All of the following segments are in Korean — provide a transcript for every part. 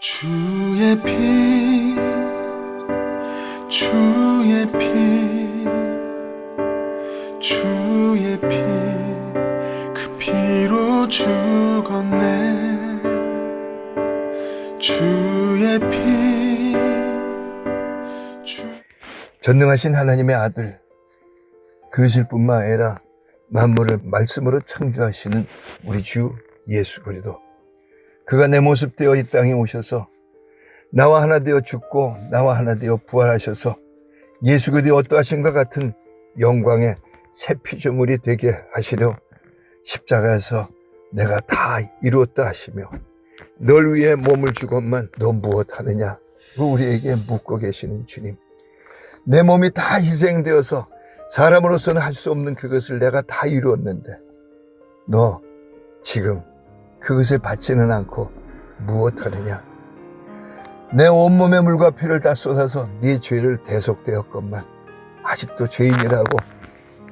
주의 피, 주의 피, 주의 피, 그 피로 죽었네. 주의 피, 전능하신 하나님의 아들, 그러실 뿐만 아니라 만물을 말씀으로 창조하시는 우리 주 예수 그리스도, 그가 내 모습 되어 이 땅에 오셔서 나와 하나 되어 죽고 나와 하나 되어 부활하셔서 예수 그리스도의 어떠하신과 같은 영광의 새 피조물이 되게 하시려 십자가에서 내가 다 이루었다 하시며 널 위해 몸을 주건만 너 무엇하느냐, 우리에게 묻고 계시는 주님, 내 몸이 다 희생되어서 사람으로서는 할 수 없는 그것을 내가 다 이루었는데 너 지금 그것을 받지는 않고 무엇하느냐. 내 온몸의 물과 피를 다 쏟아서 네 죄를 대속되었건만 아직도 죄인이라고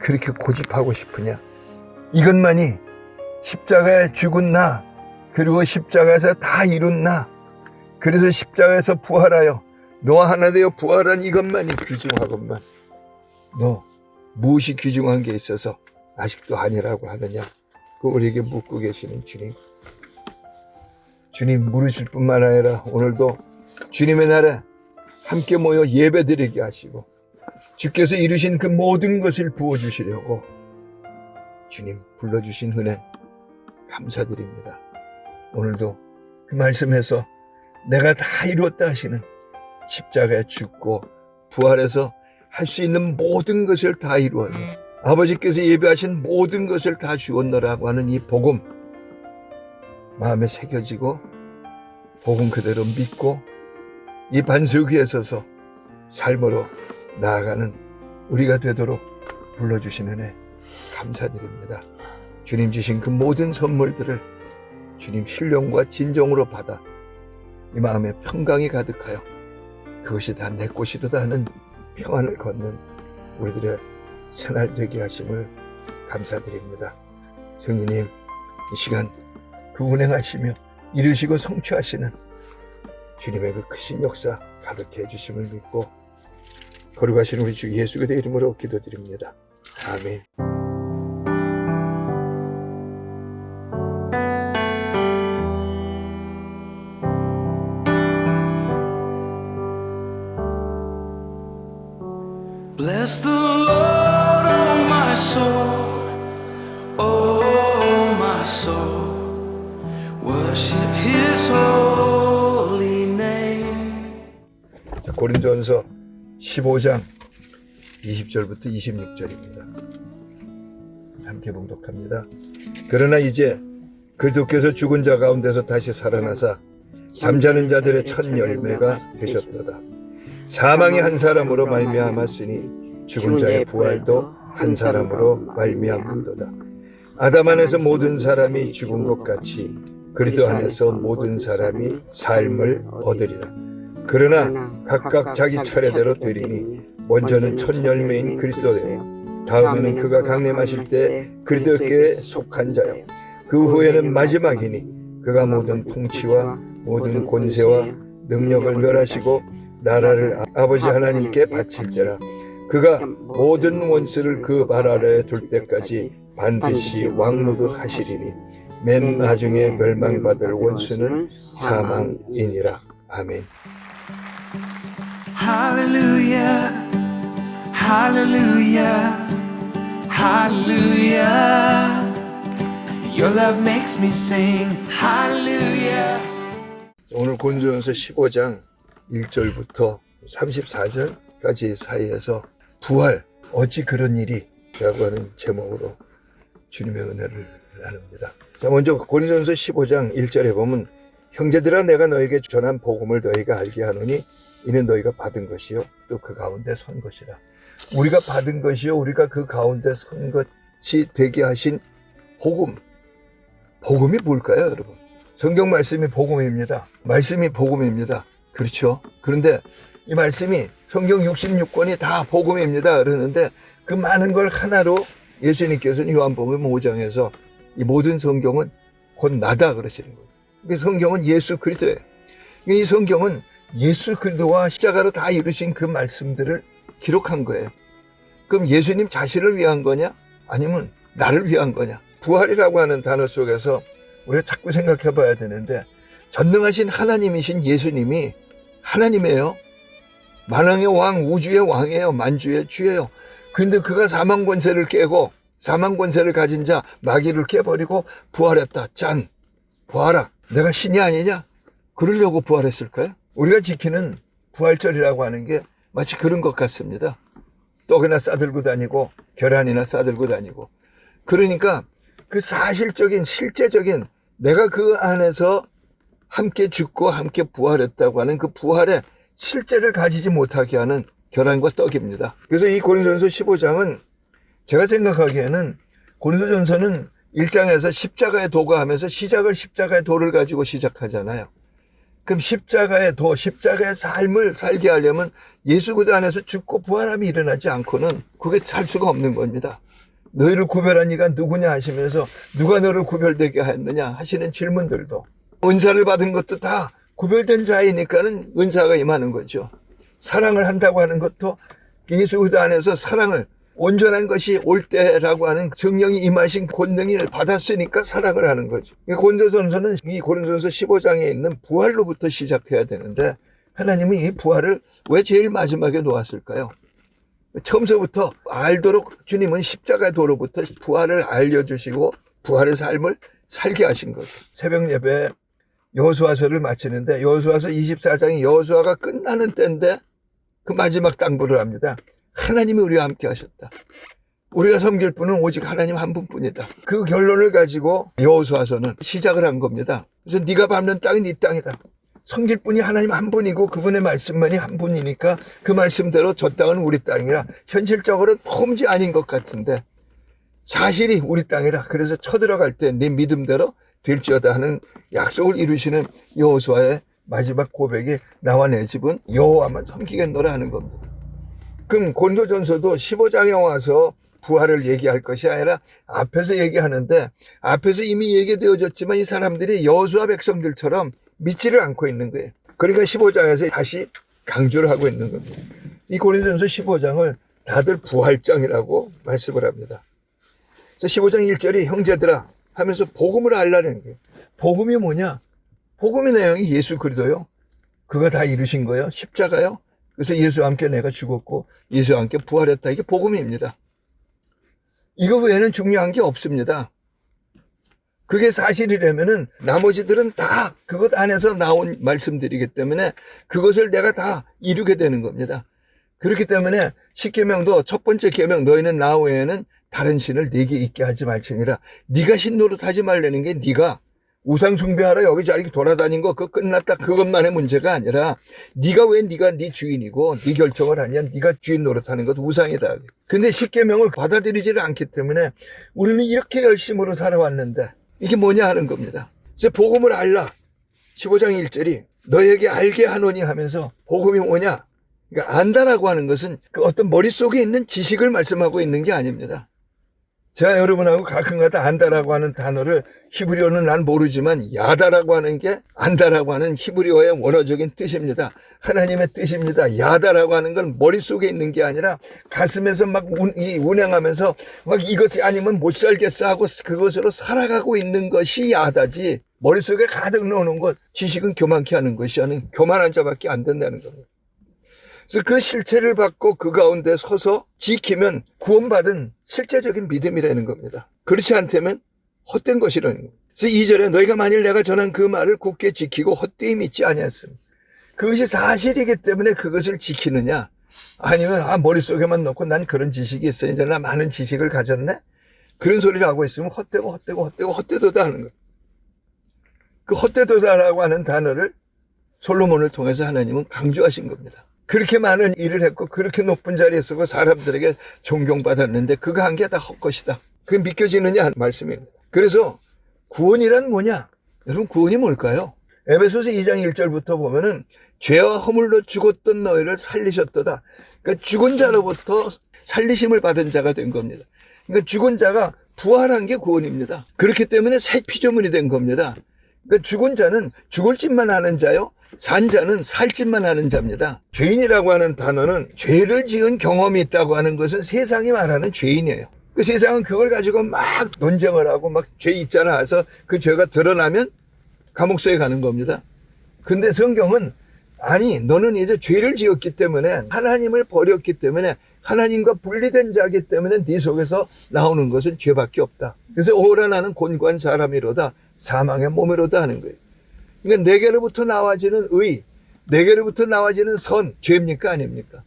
그렇게 고집하고 싶으냐. 이것만이 십자가에 죽은 나, 그리고 십자가에서 다 이룬 나, 그래서 십자가에서 부활하여 너와 하나 되어 부활한 이것만이 귀중하건만 너 무엇이 귀중한 게 있어서 아직도 아니라고 하느냐. 그 우리에게 묻고 계시는 주님, 주님 물으실 뿐만 아니라 오늘도 주님의 날에 함께 모여 예배드리게 하시고 주께서 이루신 그 모든 것을 부어주시려고 주님 불러주신 은혜 감사드립니다. 오늘도 그 말씀에서 내가 다 이루었다 하시는 십자가에 죽고 부활해서 할 수 있는 모든 것을 다 이루었네, 아버지께서 예배하신 모든 것을 다 주었노라고 하는 이 복음 마음에 새겨지고 복음 그대로 믿고 이 반석 위에 서서 삶으로 나아가는 우리가 되도록 불러주시는 은혜 감사드립니다. 주님 주신 그 모든 선물들을 주님 신령과 진정으로 받아 이 마음에 평강이 가득하여 그것이 다 내 것이로다 하는 평안을 걷는 우리들의 새날 되게 하심을 감사드립니다. 성령님, 이 시간 그 운행하시며 이루시고 성취하시는 주님의 그 크신 역사 가득해 주심을 믿고 거룩하신 우리 주 예수 그리스도의 이름으로 기도드립니다. 아멘. Bless the Lord, oh my soul, oh my soul, worship His holy name. 자, 고린도전서 15장 20절부터 26절입니다. 함께 봉독합니다. 그러나 이제 그리스도께서 죽은 자 가운데서 다시 살아나사 잠자는 자들의 첫 열매가 되셨도다. 사망이 한 사람으로 말미암았으니 죽은 자의 부활도 한 사람으로 말미암았도다. 아담 안에서 모든 사람이 죽은 것 같이 그리스도 안에서 모든 사람이 삶을 얻으리라. 그러나 각각 자기 차례대로 되리니 먼저는 첫 열매인 그리스도요, 다음에는 그가 강림하실 때 그리스도께 속한 자요, 그 후에는 마지막이니 그가 모든 통치와 모든 권세와 능력을 멸하시고 나라를 아버지 하나님께 바칠 때라. 그가 모든 원수를 그 발 아래에 둘 때까지 반드시 왕노릇 하시리니 맨 나중에 멸망받을 원수는 사망이니라. 아멘. Hallelujah, hallelujah, hallelujah. Your love makes me sing hallelujah. 오늘 고린도전서 15장 1절부터 34절까지 사이에서 부활, 어찌 그런 일이? 라고 하는 제목으로 주님의 은혜를 나눕니다. 자, 먼저 고린도전서 15장 1절에 보면 형제들아, 내가 너에게 전한 복음을 너희가 알게 하노니 이는 너희가 받은 것이요 또 그 가운데 선 것이라. 우리가 받은 것이요 우리가 그 가운데 선 것이 되게 하신 복음. 복음이 뭘까요, 여러분? 성경 말씀이 복음입니다. 말씀이 복음입니다. 그렇죠? 그런데 이 말씀이 성경 66권이 다 복음입니다. 그러는데 그 많은 걸 하나로 예수님께서는 요한복음 5장에서 이 모든 성경은 곧 나다 그러시는 거예요. 성경은 예수 그리스도예요. 이 성경은 예수 그리스도와 십자가로 다 이루신 그 말씀들을 기록한 거예요. 그럼 예수님 자신을 위한 거냐? 아니면 나를 위한 거냐? 부활이라고 하는 단어 속에서 우리가 자꾸 생각해 봐야 되는데, 전능하신 하나님이신 예수님이 하나님이에요. 만왕의 왕, 우주의 왕이에요. 만주의 주예요. 그런데 그가 사망 권세를 깨고, 사망 권세를 가진 자 마귀를 깨버리고 부활했다. 짠! 부활아, 내가 신이 아니냐? 그러려고 부활했을까요? 우리가 지키는 부활절이라고 하는 게 마치 그런 것 같습니다. 떡이나 싸들고 다니고 계란이나 싸들고 다니고. 그러니까 그 사실적인 실제적인 내가 그 안에서 함께 죽고 함께 부활했다고 하는 그 부활의 실제를 가지지 못하게 하는 계란과 떡입니다. 그래서 이 고린도전서 15장은 제가 생각하기에는 고린도전서는 1장에서 십자가의 도가 하면서 시작을 십자가의 도를 가지고 시작하잖아요. 그럼 십자가의 도, 십자가의 삶을 살게 하려면 예수 그리스도 안에서 죽고 부활함이 일어나지 않고는 그게 살 수가 없는 겁니다. 너희를 구별한 이가 누구냐 하시면서 누가 너를 구별되게 하였느냐 하시는 질문들도, 은사를 받은 것도 다 구별된 자이니까는 은사가 임하는 거죠. 사랑을 한다고 하는 것도 예수 그리스도 안에서 사랑을, 온전한 것이 올 때라고 하는 성령이 임하신 권능을 받았으니까 사랑을 하는 거죠. 고린도전서는 이 고린도전서 15장에 있는 부활로부터 시작해야 되는데, 하나님은 이 부활을 왜 제일 마지막에 놓았을까요? 처음서부터 알도록 주님은 십자가의 도로부터 부활을 알려주시고 부활의 삶을 살게 하신 거죠. 새벽 예배에 여호수아서를 마치는데, 여호수아서 24장이 여호수아가 끝나는 때인데 그 마지막 당부를 합니다. 하나님이 우리와 함께 하셨다. 우리가 섬길 분은 오직 하나님 한 분뿐이다. 그 결론을 가지고 여호수아서는 시작을 한 겁니다. 그래서 네가 밟는 땅이 네 땅이다. 섬길 분이 하나님 한 분이고 그분의 말씀만이 한 분이니까 그 말씀대로 저 땅은 우리 땅이라. 현실적으로는 폼지 아닌 것 같은데 사실이 우리 땅이라. 그래서 쳐들어갈 때 네 믿음대로 될지어다 하는 약속을 이루시는 여호수아의 마지막 고백이 나와 내 집은 여호와만 섬기겠노라 하는 겁니다. 그럼 고린도전서도 15장에 와서 부활을 얘기할 것이 아니라 앞에서 얘기하는데, 앞에서 이미 얘기되어졌지만 이 사람들이 여호수아 백성들처럼 믿지를 않고 있는 거예요. 그러니까 15장에서 다시 강조를 하고 있는 겁니다. 이 고린도전서 15장을 다들 부활장이라고 말씀을 합니다. 그래서 15장 1절이 형제들아 하면서 복음을 알라는 거예요. 복음이 뭐냐? 복음의 내용이 예수 그리스도요. 그가 다 이루신 거예요. 십자가요. 그래서 예수와 함께 내가 죽었고 예수와 함께 부활했다. 이게 복음입니다. 이거 외에는 중요한 게 없습니다. 그게 사실이라면은 나머지들은 다 그것 안에서 나온 말씀들이기 때문에 그것을 내가 다 이루게 되는 겁니다. 그렇기 때문에 십계명도 첫 번째 계명, 너희는 나 외에는 다른 신을 네게 있게 하지 말지니라. 네가 신 노릇하지 말라는 게, 네가 우상 숭배하러 여기저기 돌아다닌 거 그거 끝났다, 그것만의 문제가 아니라 네가 왜 네가 네 주인이고 네 결정을 하냐, 네가 주인 노릇하는 것도 우상이다. 근데 십계명을 받아들이지를 않기 때문에 우리는 이렇게 열심으로 살아왔는데 이게 뭐냐 하는 겁니다. 그래서 복음을 알라. 15장 1절이 너에게 알게 하노니 하면서 복음이 뭐냐? 그러니까 안다라고 하는 것은 그 어떤 머릿속에 있는 지식을 말씀하고 있는 게 아닙니다. 제가 여러분하고 가끔가다 안다라고 하는 단어를, 히브리어는 난 모르지만 야다라고 하는 게 안다라고 하는 히브리어의 원어적인 뜻입니다. 하나님의 뜻입니다. 야다라고 하는 건 머릿속에 있는 게 아니라 가슴에서 막 운행하면서 막 이것이 아니면 못 살겠어 하고 그것으로 살아가고 있는 것이 야다지, 머릿속에 가득 넣어놓은 것, 지식은 교만케 하는 것이 아닌 교만한 자밖에 안 된다는 겁니다. 그래서 그 실체를 받고 그 가운데 서서 지키면 구원받은 실제적인 믿음이라는 겁니다. 그렇지 않다면 헛된 것이라는 겁니다. 그래서 2절에 너희가 만일 내가 전한 그 말을 굳게 지키고 헛되이 믿지 아니하였으면, 그것이 사실이기 때문에 그것을 지키느냐, 아니면 머릿속에만 넣고 난 그런 지식이 있어, 이제 나 많은 지식을 가졌네, 그런 소리를 하고 있으면 헛되도다 하는 거예요. 그 헛되도다라고 하는 단어를 솔로몬을 통해서 하나님은 강조하신 겁니다. 그렇게 많은 일을 했고 그렇게 높은 자리에 서고 사람들에게 존경받았는데 그거 한 게 다 헛것이다. 그게 믿겨지느냐 하는 말씀입니다. 그래서 구원이란 뭐냐? 여러분, 구원이 뭘까요? 에베소서 2장 1절부터 보면은 죄와 허물로 죽었던 너희를 살리셨도다. 그러니까 죽은 자로부터 살리심을 받은 자가 된 겁니다. 그러니까 죽은 자가 부활한 게 구원입니다. 그렇기 때문에 새 피조물이 된 겁니다. 그러니까 죽은 자는 죽을 짓만 하는 자요, 산 자는 살 짓만 하는 자입니다. 죄인이라고 하는 단어는 죄를 지은 경험이 있다고 하는 것은 세상이 말하는 죄인이에요. 그 세상은 그걸 가지고 막 논쟁을 하고 막 죄 있잖아 해서 그 죄가 드러나면 감옥소에 가는 겁니다. 근데 성경은 아니, 너는 이제 죄를 지었기 때문에, 하나님을 버렸기 때문에, 하나님과 분리된 자이기 때문에 네 속에서 나오는 것은 죄밖에 없다. 그래서 오라 나는 곤고한 사람이로다, 사망의 몸이로다 하는 거예요. 그러니까 내게로부터 나와지는 의, 내게로부터 나와지는 선, 죄입니까 아닙니까?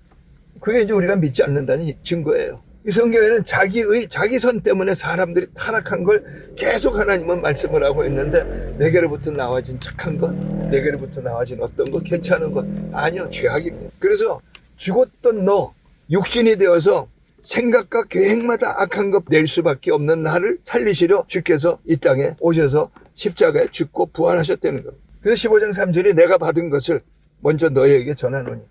그게 이제 우리가 믿지 않는다는 증거예요. 이 성경에는 자기의, 자기 선 때문에 사람들이 타락한 걸 계속 하나님은 말씀을 하고 있는데, 내게로부터 나와진 착한 것, 내게로부터 나와진 어떤 것, 괜찮은 것, 아니요, 죄악입니다. 그래서 죽었던 너, 육신이 되어서 생각과 계획마다 악한 것 낼 수밖에 없는 나를 살리시려 주께서 이 땅에 오셔서 십자가에 죽고 부활하셨다는 겁니다. 그래서 15장 3절이 내가 받은 것을 먼저 너희에게 전하노니,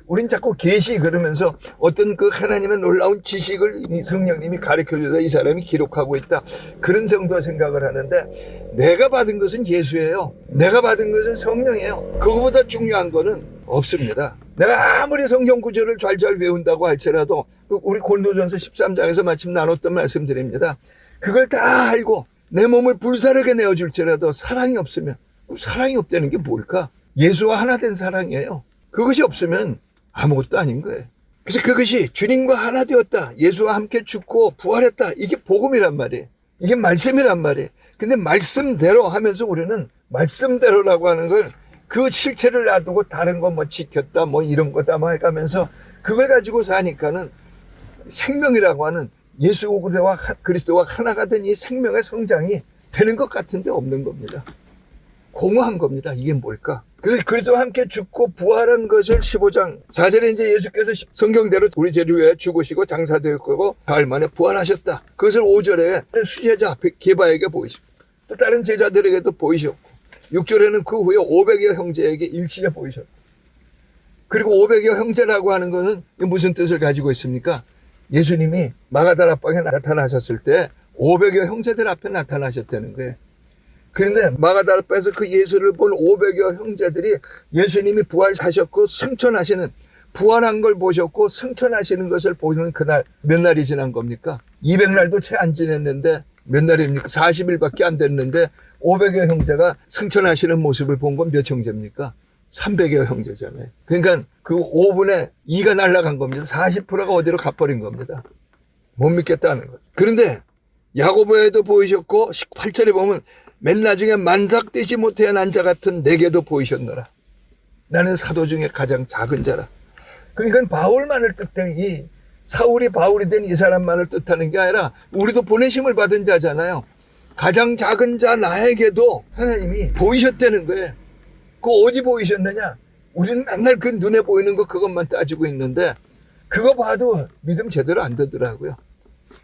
우린 자꾸 계시 그러면서 어떤 그 하나님의 놀라운 지식을 이 성령님이 가르쳐주다 이 사람이 기록하고 있다, 그런 정도 생각을 하는데, 내가 받은 것은 예수예요. 내가 받은 것은 성령이에요. 그거보다 중요한 거는 없습니다. 내가 아무리 성경 구절을 잘잘 외운다고 할지라도, 우리 고린도전서 13장에서 마침 나눴던 말씀드립니다. 그걸 다 알고 내 몸을 불사르게 내어줄지라도 사랑이 없으면, 사랑이 없다는 게 뭘까? 예수와 하나 된 사랑이에요. 그것이 없으면 아무것도 아닌 거예요. 그래서 그것이 주님과 하나 되었다, 예수와 함께 죽고 부활했다, 이게 복음이란 말이에요. 이게 말씀이란 말이에요. 근데 말씀대로 하면서 우리는 말씀대로라고 하는 걸, 그 실체를 놔두고 다른 거 뭐 지켰다 뭐 이런 거다 뭐 해가면서 그걸 가지고 사니까는 생명이라고 하는 예수 그리스도와 하나가 된 이 생명의 성장이 되는 것 같은데 없는 겁니다. 공허한 겁니다. 이게 뭘까? 그래서 그리스도와 함께 죽고 부활한 것을 15장 4절에 이제 예수께서 성경대로 우리 죄를 위해 죽으시고 장사되었고 가을 만에 부활하셨다. 그것을 5절에 수제자 게바에게 보이시고 또 다른 제자들에게도 보이셨고, 6절에는 그 후에 500여 형제에게 일시에 보이셨고, 그리고 500여 형제라고 하는 것은 무슨 뜻을 가지고 있습니까? 예수님이 마가다라 방에 나타나셨을 때 500여 형제들 앞에 나타나셨다는 거예요. 그런데 마가다라에서 그 예수를 본 500여 형제들이 예수님이 부활하셨고 승천하시는, 부활한 걸 보셨고 승천하시는 것을 보는 그날 몇 날이 지난 겁니까? 200날도 채 안 지냈는데 몇 날입니까? 40일밖에 안 됐는데 500여 형제가 승천하시는 모습을 본 건 몇 형제입니까? 300여 형제잖아요. 그러니까 그 5분의 2가 날아간 겁니다. 40%가 어디로 가버린 겁니다. 못 믿겠다는 거예요. 그런데 야고보에도 보이셨고 18절에 보면 맨 나중에 만삭되지 못해 난 자 같은 내게도 보이셨노라. 나는 사도 중에 가장 작은 자라. 그러니까 바울만을 뜻한, 이 사울이 바울이 된 이 사람만을 뜻하는 게 아니라 우리도 보내심을 받은 자잖아요. 가장 작은 자 나에게도 하나님이 보이셨다는 거예요. 그 어디 보이셨느냐? 우리는 맨날 그 눈에 보이는 거 그것만 따지고 있는데 그거 봐도 믿음 제대로 안 되더라고요.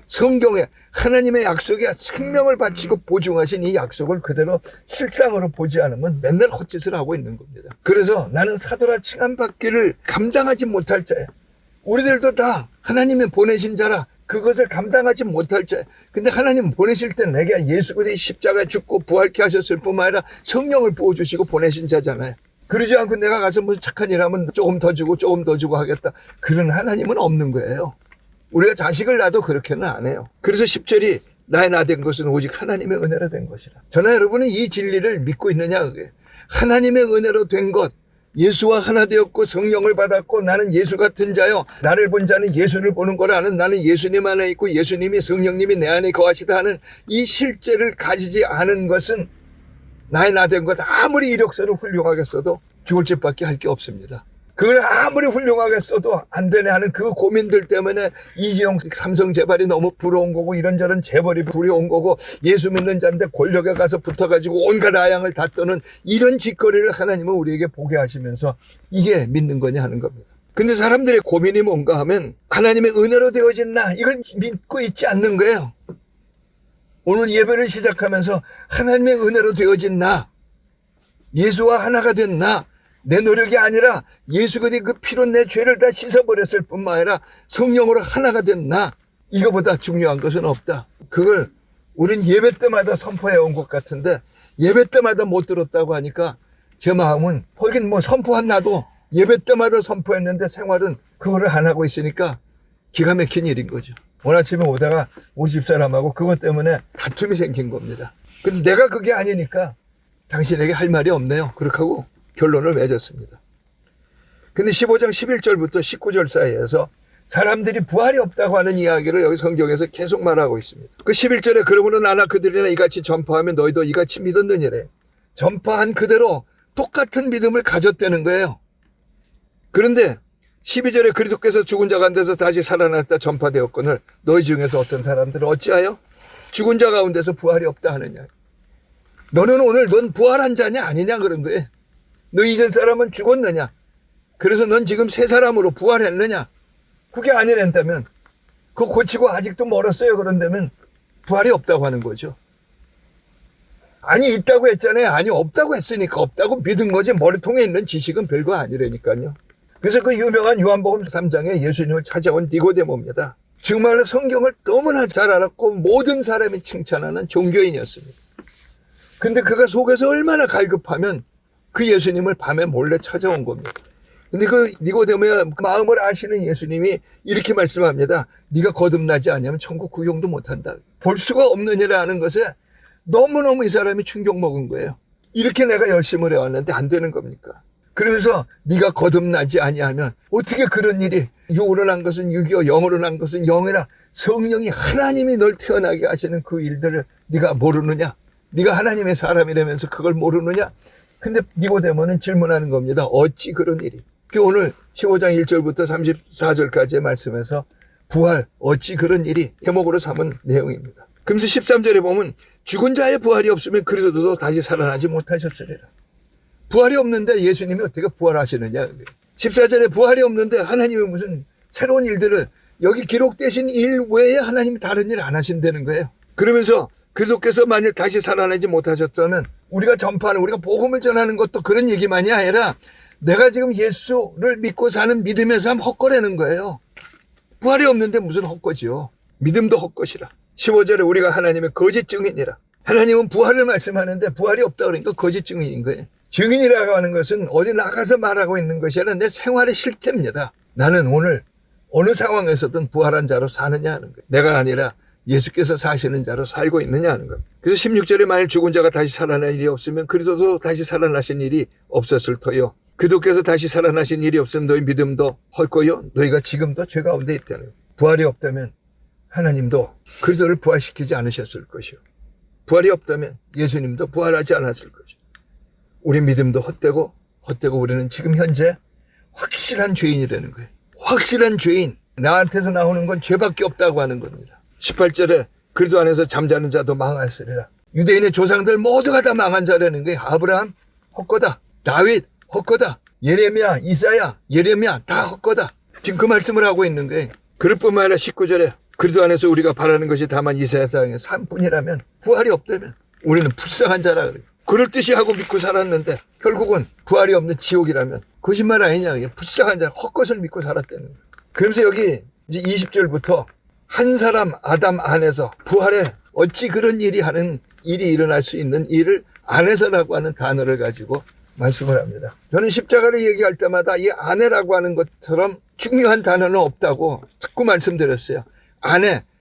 성경에 하나님의 약속에 생명을 바치고 보증하신 이 약속을 그대로 실상으로 보지 않으면 맨날 헛짓을 하고 있는 겁니다. 그래서 나는 사도라 칭함받기를 감당하지 못할 자야. 우리들도 다 하나님이 보내신 자라 그것을 감당하지 못할 자야. 근데 하나님 보내실 때 내게 예수 그리스도의 십자가에 죽고 부활케 하셨을 뿐만 아니라 성령을 부어주시고 보내신 자잖아요. 그러지 않고 내가 가서 무슨 착한 일 하면 조금 더 주고 조금 더 주고 하겠다, 그런 하나님은 없는 거예요. 우리가 자식을 낳아도 그렇게는 안 해요. 그래서 10절이 나의 나 된 것은 오직 하나님의 은혜로 된 것이라. 저나 여러분은 이 진리를 믿고 있느냐? 그게 하나님의 은혜로 된 것, 예수와 하나 되었고 성령을 받았고 나는 예수 같은 자요, 나를 본 자는 예수를 보는 거라 하는, 나는 예수님 안에 있고 예수님이 성령님이 내 안에 거하시다 하는 이 실제를 가지지 않은 것은 나의 나 된 것 아무리 이력서를 훌륭하게 써도 죽을 짓밖에 할 게 없습니다. 그걸 아무리 훌륭하게 써도 안 되네 하는 그 고민들 때문에 이재용 삼성 재벌이 너무 부러운 거고 이런저런 재벌이 부러운 거고 예수 믿는 자인데 권력에 가서 붙어가지고 온갖 아양을 다 떠는 이런 짓거리를 하나님은 우리에게 보게 하시면서 이게 믿는 거냐 하는 겁니다. 근데 사람들의 고민이 뭔가 하면 하나님의 은혜로 되어진 나, 이걸 믿고 있지 않는 거예요. 오늘 예배를 시작하면서 하나님의 은혜로 되어진 나, 예수와 하나가 된 나, 내 노력이 아니라 예수 그리스도의 그 피로 내 죄를 다 씻어버렸을 뿐만 아니라 성령으로 하나가 된 나, 이거보다 중요한 것은 없다. 그걸 우린 예배 때마다 선포해 온 것 같은데 예배 때마다 못 들었다고 하니까 제 마음은 거긴 뭐 선포한 나도 예배 때마다 선포했는데 생활은 그거를 안 하고 있으니까 기가 막힌 일인 거죠. 오늘 아침에 오다가 우리 집사람하고 그것 때문에 다툼이 생긴 겁니다. 근데 내가 그게 아니니까 당신에게 할 말이 없네요. 그렇게 하고 결론을 맺었습니다. 근데 15장 11절부터 19절 사이에서 사람들이 부활이 없다고 하는 이야기를 여기 성경에서 계속 말하고 있습니다. 그 11절에 그러므로 나나 그들이나 이같이 전파하면 너희도 이같이 믿었느니래. 전파한 그대로 똑같은 믿음을 가졌다는 거예요. 그런데 12절에 그리스도께서 죽은 자 가운데서 다시 살아났다 전파되었거늘 너희 중에서 어떤 사람들은 어찌하여 죽은 자 가운데서 부활이 없다 하느냐. 너는 오늘 넌 부활한 자냐 아니냐 그런 거예요. 너 이전 사람은 죽었느냐. 그래서 넌 지금 새 사람으로 부활했느냐. 그게 아니란다면 그거 고치고 아직도 멀었어요. 그런다면 부활이 없다고 하는 거죠. 아니 있다고 했잖아요. 아니 없다고 했으니까 없다고 믿은 거지 머리통에 있는 지식은 별거 아니라니까요. 그래서 그 유명한 요한복음 3장에 예수님을 찾아온 니고데모입니다. 정말로 성경을 너무나 잘 알았고 모든 사람이 칭찬하는 종교인이었습니다. 근데 그가 속에서 얼마나 갈급하면 그 예수님을 밤에 몰래 찾아온 겁니다. 근데 그 니고데모의 마음을 아시는 예수님이 이렇게 말씀합니다. 네가 거듭나지 않으면 천국 구경도 못한다. 볼 수가 없는 일을 하는 것에 너무너무 이 사람이 충격 먹은 거예요. 이렇게 내가 열심을 해왔는데 안 되는 겁니까? 그러면서 네가 거듭나지 아니하면 어떻게 그런 일이 육으로 난 것은 육이요 영으로 난 것은 영이라 성령이 하나님이 널 태어나게 하시는 그 일들을 네가 모르느냐? 네가 하나님의 사람이라면서 그걸 모르느냐? 근데 니고데모는 질문하는 겁니다. 어찌 그런 일이? 오늘 15장 1절부터 34절까지의 말씀에서 부활, 어찌 그런 일이 제목으로 삼은 내용입니다. 그러면서 13절에 보면 죽은 자의 부활이 없으면 그리스도도 다시 살아나지 못하셨으리라. 부활이 없는데 예수님이 어떻게 부활하시느냐. 14절에 부활이 없는데 하나님이 무슨 새로운 일들을 여기 기록되신 일 외에 하나님이 다른 일 안 하신다는 거예요. 그러면서 그리스도께서 만일 다시 살아나지 못하셨다면 우리가 전파하는 우리가 복음을 전하는 것도 그런 얘기만이 아니라 내가 지금 예수를 믿고 사는 믿음의 삶 헛거라는 거예요. 부활이 없는데 무슨 헛거지요. 믿음도 헛것이라. 15절에 우리가 하나님의 거짓 증인이라. 하나님은 부활을 말씀하는데 부활이 없다 그러니까 거짓 증인인 거예요. 증인이라고 하는 것은 어디 나가서 말하고 있는 것이 아니라 내 생활의 실태입니다. 나는 오늘 어느 상황에서든 부활한 자로 사느냐 하는 거예요. 내가 아니라 예수께서 사시는 자로 살고 있느냐 하는 겁니다. 그래서 16절에 만일 죽은 자가 다시 살아난 일이 없으면 그리스도도 다시 살아나신 일이 없었을 터요. 그리스도께서 다시 살아나신 일이 없으면 너희 믿음도 헐거요. 너희가 지금도 죄 가운데 있다는 거예요. 부활이 없다면 하나님도 그리스도를 부활시키지 않으셨을 것이요. 부활이 없다면 예수님도 부활하지 않았을 것이요. 우리 믿음도 헛되고 우리는 지금 현재 확실한 죄인이라는 거예요. 확실한 죄인. 나한테서 나오는 건 죄밖에 없다고 하는 겁니다. 18절에 그리스도 안에서 잠자는 자도 망하였으리라. 유대인의 조상들 모두가 다 망한 자라는 거예요. 아브라함 헛거다. 다윗 헛거다. 예레미야, 이사야, 예레미야 다 헛거다. 지금 그 말씀을 하고 있는 거예요. 그럴 뿐만 아니라 19절에 그리스도 안에서 우리가 바라는 것이 다만 이 세상의 삶뿐이라면 부활이 없다면 우리는 불쌍한 자라 그래요. 그럴 듯이 하고 믿고 살았는데 결국은 부활이 없는 지옥이라면 거짓말 아니냐. 불쌍한 자 헛것을 믿고 살았다는 거예요. 그러면서 여기 이제 20절부터 한 사람 아담 안에서 부활에 어찌 그런 일이 하는 일이 일어날 수 있는 일을 안에서라고 하는 단어를 가지고 말씀을 합니다. 저는 십자가를 얘기할 때마다 이 아내라고 하는 것처럼 중요한 단어는 없다고 자꾸 말씀드렸어요.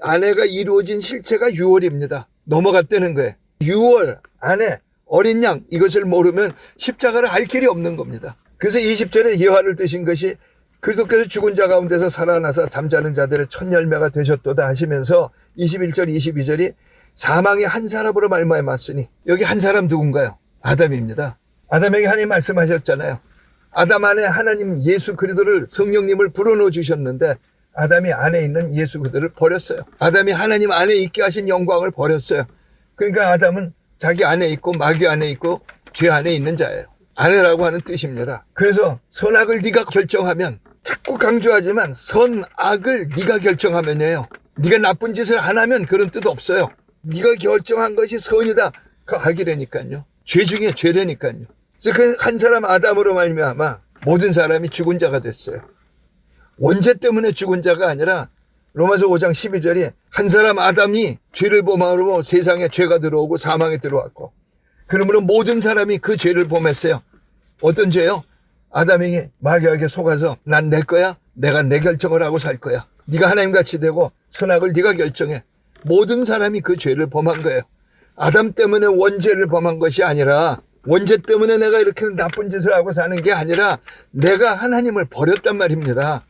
아내가 이루어진 실체가 유월입니다. 넘어갔다는 거예요. 유월, 아내, 어린 양 이것을 모르면 십자가를 알 길이 없는 겁니다. 그래서 20절에 예화를 뜨신 것이 그리스도께서 죽은 자 가운데서 살아나서 잠자는 자들의 첫 열매가 되셨도다 하시면서 21절 22절이 사망이 한 사람으로 말미암았으니 여기 한 사람 누군가요? 아담입니다. 아담에게 하나님 말씀하셨잖아요. 아담 안에 하나님 예수 그리스도를 성령님을 불어넣어 주셨는데 아담이 안에 있는 예수 그리스도를 버렸어요. 아담이 하나님 안에 있게 하신 영광을 버렸어요. 그러니까 아담은 자기 안에 있고 마귀 안에 있고 죄 안에 있는 자예요. 아내라고 하는 뜻입니다. 그래서 선악을 네가 결정하면 자꾸 강조하지만 선악을 네가 결정하면요. 네가 나쁜 짓을 안 하면 그런 뜻 없어요. 네가 결정한 것이 선이다. 그거 알기라니까요. 죄 중에 죄라니까요. 그래서 그 한 사람 아담으로 말미암아 모든 사람이 죽은 자가 됐어요. 원죄 때문에 죽은 자가 아니라 로마서 5장 12절이 한 사람 아담이 죄를 범함으로 세상에 죄가 들어오고 사망이 들어왔고 그러므로 모든 사람이 그 죄를 범했어요. 어떤 죄요? 아담이 마귀에게 속아서 난 내 거야. 내가 내 결정을 하고 살 거야. 네가 하나님같이 되고 선악을 네가 결정해. 모든 사람이 그 죄를 범한 거예요. 아담 때문에 원죄를 범한 것이 아니라 원죄 때문에 내가 이렇게 나쁜 짓을 하고 사는 게 아니라 내가 하나님을 버렸단 말입니다.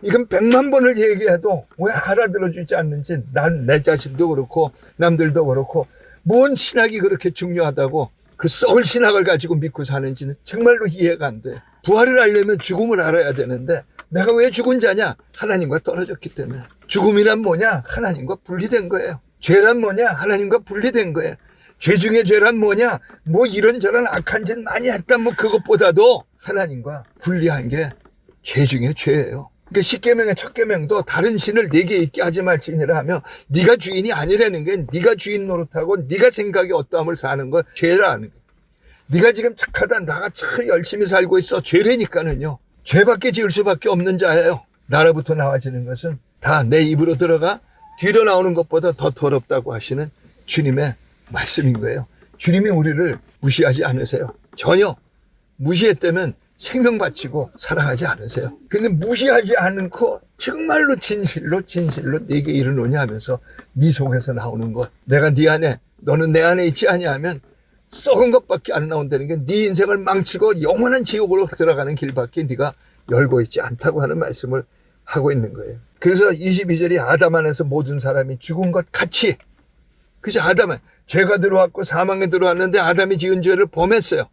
이건 100만 번을 얘기해도 왜 알아들어주지 않는지 난 내 자신도 그렇고 남들도 그렇고 뭔 신학이 그렇게 중요하다고 그 썩을 신학을 가지고 믿고 사는지는 정말로 이해가 안 돼요. 부활을 하려면 죽음을 알아야 되는데 내가 왜 죽은 자냐? 하나님과 떨어졌기 때문에. 죽음이란 뭐냐? 하나님과 분리된 거예요. 죄란 뭐냐? 하나님과 분리된 거예요. 죄 중에 죄란 뭐냐? 뭐 이런저런 악한 짓 많이 했다 뭐 그것보다도 하나님과 분리한 게 죄 중에 죄예요. 그러니까 십계명의 첫 계명도 다른 신을 네게 있게 하지 말지니라 하며 네가 주인이 아니라는 게 네가 주인 노릇하고 네가 생각이 어떠함을 사는 건 죄라는 거예요. 네가 지금 착하다 나가 참 열심히 살고 있어 죄라니까는요. 죄밖에 지을 수밖에 없는 자예요. 나로부터 나와지는 것은 다 내 입으로 들어가 뒤로 나오는 것보다 더 더럽다고 하시는 주님의 말씀인 거예요. 주님이 우리를 무시하지 않으세요. 전혀 무시했다면 생명 바치고 살아가지 않으세요. 근데 무시하지 않고 정말로 진실로 내게 이르노냐 하면서 네 속에서 나오는 것. 내가 네 안에 너는 내 안에 있지 아니하면 썩은 것밖에 안 나온다는 게 네 인생을 망치고 영원한 지옥으로 들어가는 길밖에 네가 열고 있지 않다고 하는 말씀을 하고 있는 거예요. 그래서 22절이 아담 안에서 모든 사람이 죽은 것 같이 그죠? 아담은 죄가 들어왔고 사망에 들어왔는데 아담이 지은 죄를 범했어요.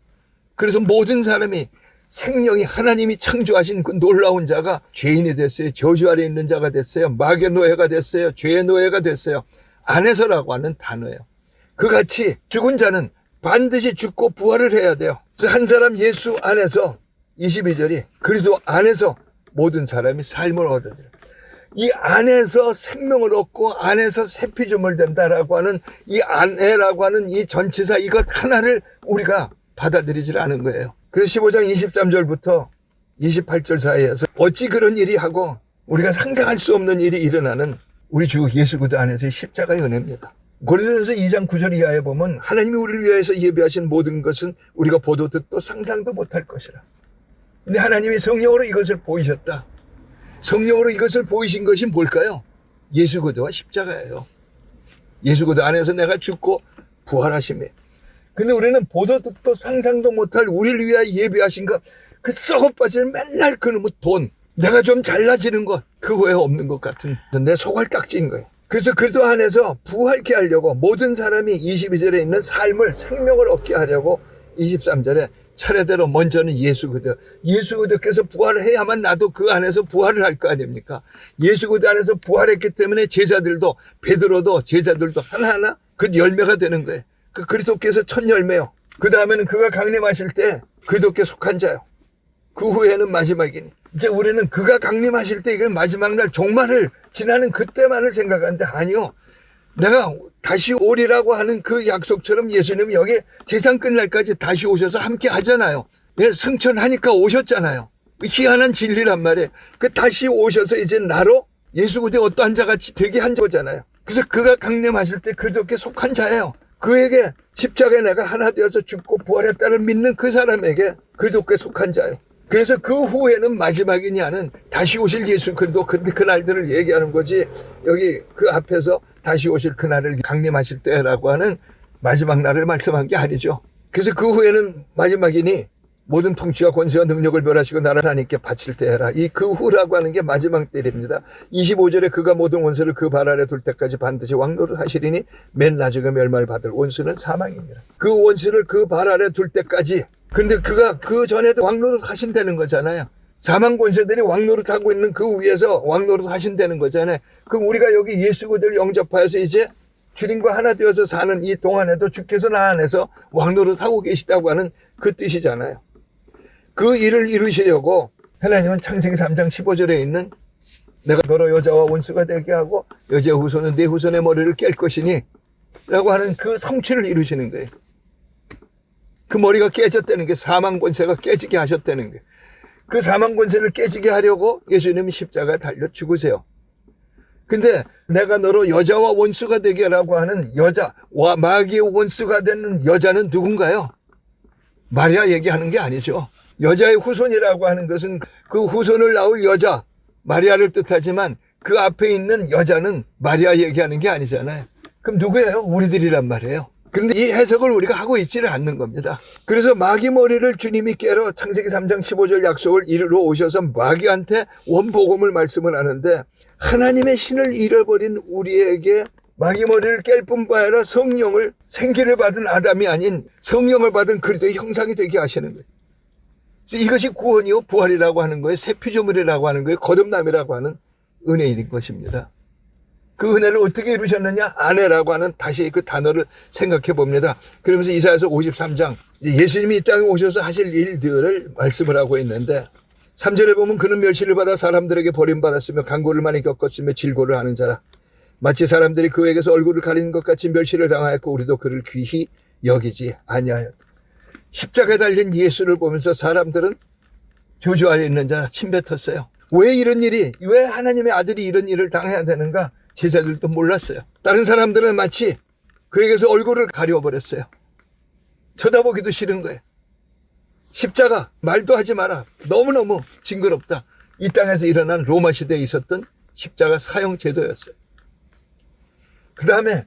그래서 모든 사람이 생명이 하나님이 창조하신 그 놀라운 자가 죄인이 됐어요. 저주 아래 있는 자가 됐어요. 마귀의 노예가 됐어요. 죄의 노예가 됐어요. 안에서라고 하는 단어예요. 그같이 죽은 자는 반드시 죽고 부활을 해야 돼요. 그래서 한 사람 예수 안에서 22절이 그리스도 안에서 모든 사람이 삶을 얻어들어요. 이 안에서 생명을 얻고 안에서 새 피조물 된다라고 하는 이 안에라고 하는 이 전치사 이것 하나를 우리가 받아들이질 않은 거예요. 그래서 15장 23절부터 28절 사이에서 어찌 그런 일이 하고 우리가 상상할 수 없는 일이 일어나는 우리 주 예수 그리스도 안에서의 십자가의 은혜입니다. 고린도전서 2장 9절 이하에 보면 하나님이 우리를 위하여서 예비하신 모든 것은 우리가 보도 듣도 상상도 못할 것이라. 근데 하나님이 성령으로 이것을 보이셨다. 성령으로 이것을 보이신 것이 뭘까요? 예수 그리스도와 십자가예요. 예수 그리스도 안에서 내가 죽고 부활하심에. 근데 우리는 보도 듣도 상상도 못할 우리를 위하여 예비하신 것, 그 썩어빠질 맨날 그놈의 돈, 내가 좀 잘나지는 것, 그거에 없는 것 같은 내 소갈딱지인 거예요. 그래서 그리스도 안에서 부활케 하려고 모든 사람이 22절에 있는 삶을 생명을 얻게 하려고 23절에 차례대로 먼저는 예수 그리스도께서 부활을 해야만 나도 그 안에서 부활을 할 거 아닙니까? 예수 그리스도 안에서 부활했기 때문에 제자들도 베드로도 제자들도 하나하나 그 열매가 되는 거예요. 그 그리스도께서 첫 열매요. 그 다음에는 그가 강림하실 때 그리스도께 속한 자요. 그 후에는 마지막이니. 이제 우리는 그가 강림하실 때 이건 마지막 날 종말을 지나는 그때만을 생각하는데 아니요. 내가 다시 오리라고 하는 그 약속처럼 예수님이 여기 세상 끝날까지 다시 오셔서 함께 하잖아요. 예, 승천하니까 오셨잖아요. 희한한 진리란 말이에요. 그 다시 오셔서 이제 나로 예수 그리스도의 어떠한 자같이 되게 한 거잖아요. 그래서 그가 강림하실 때 그리스도께 속한 자예요. 그에게 십자가에 내가 하나 되어서 죽고 부활했다를 믿는 그 사람에게 그리스도께 속한 자예요. 그래서 그 후에는 마지막이냐는 다시 오실 예수 그리스도 그 날들을 얘기하는 거지 여기 그 앞에서 다시 오실 그날을 강림하실 때라고 하는 마지막 날을 말씀한 게 아니죠. 그래서 그 후에는 마지막이니 모든 통치와 권세와 능력을 멸하시고 나라를 하나님께 바칠 때 해라. 이 그 후라고 하는 게 마지막 때입니다. 25절에 그가 모든 원수를 그 발 아래 둘 때까지 반드시 왕노릇 하시리니 맨 나중에 멸망을 받을 원수는 사망입니다. 그 원수를 그 발 아래 둘 때까지. 근데 그가 그 전에도 왕노릇 하신다는 거잖아요. 사망 권세들이 왕노릇 하고 있는 그 위에서 왕노릇 하신다는 거잖아요. 그 우리가 여기 예수 그리스도를 영접하여서 이제 주님과 하나 되어서 사는 이 동안에도 주께서 나 안에서 왕노릇 하고 계시다고 하는 그 뜻이잖아요. 그 일을 이루시려고 하나님은 창세기 3장 15절에 있는 내가 너로 여자와 원수가 되게 하고 여자의 후손은 내 후손의 머리를 깰 것이니 라고 하는 그 성취를 이루시는 거예요. 그 머리가 깨졌다는 게 사망 권세가 깨지게 하셨다는 거예요. 그 사망 권세를 깨지게 하려고 예수님이 십자가에 달려 죽으세요. 근데 내가 너로 여자와 원수가 되게라고 하는 여자와 마귀의 원수가 되는 여자는 누군가요? 마리아 얘기하는 게 아니죠. 여자의 후손이라고 하는 것은 그 후손을 낳을 여자 마리아를 뜻하지만 그 앞에 있는 여자는 마리아 얘기하는 게 아니잖아요. 그럼 누구예요? 우리들이란 말이에요. 그런데 이 해석을 우리가 하고 있지를 않는 겁니다. 그래서 마귀 머리를 주님이 깨러 창세기 3장 15절 약속을 이루러 오셔서 마귀한테 원복음을 말씀을 하는데, 하나님의 신을 잃어버린 우리에게 마귀 머리를 깰 뿐만 아니라 성령을, 생기를 받은 아담이 아닌 성령을 받은 그리스도의 형상이 되게 하시는 거예요. 이것이 구원이요 부활이라고 하는 거예요. 새 피조물이라고 하는 거예요. 거듭남이라고 하는 은혜인 것입니다. 그 은혜를 어떻게 이루셨느냐? 아내라고 하는 다시 그 단어를 생각해 봅니다. 그러면서 이사야서 53장 예수님이 이 땅에 오셔서 하실 일들을 말씀을 하고 있는데, 3절에 보면 그는 멸시를 받아 사람들에게 버림받았으며 간고를 많이 겪었으며 질고를 하는 자라. 마치 사람들이 그에게서 얼굴을 가리는 것 같이 멸시를 당하였고 우리도 그를 귀히 여기지 아니하였다. 십자가에 달린 예수를 보면서 사람들은 저주 아래 있는 자 침뱉었어요. 왜 이런 일이, 왜 하나님의 아들이 이런 일을 당해야 되는가? 제자들도 몰랐어요. 다른 사람들은 마치 그에게서 얼굴을 가려버렸어요. 쳐다보기도 싫은 거예요. 십자가 말도 하지 마라. 너무너무 징그럽다. 이 땅에서 일어난 로마 시대에 있었던 십자가 사형 제도였어요. 그 다음에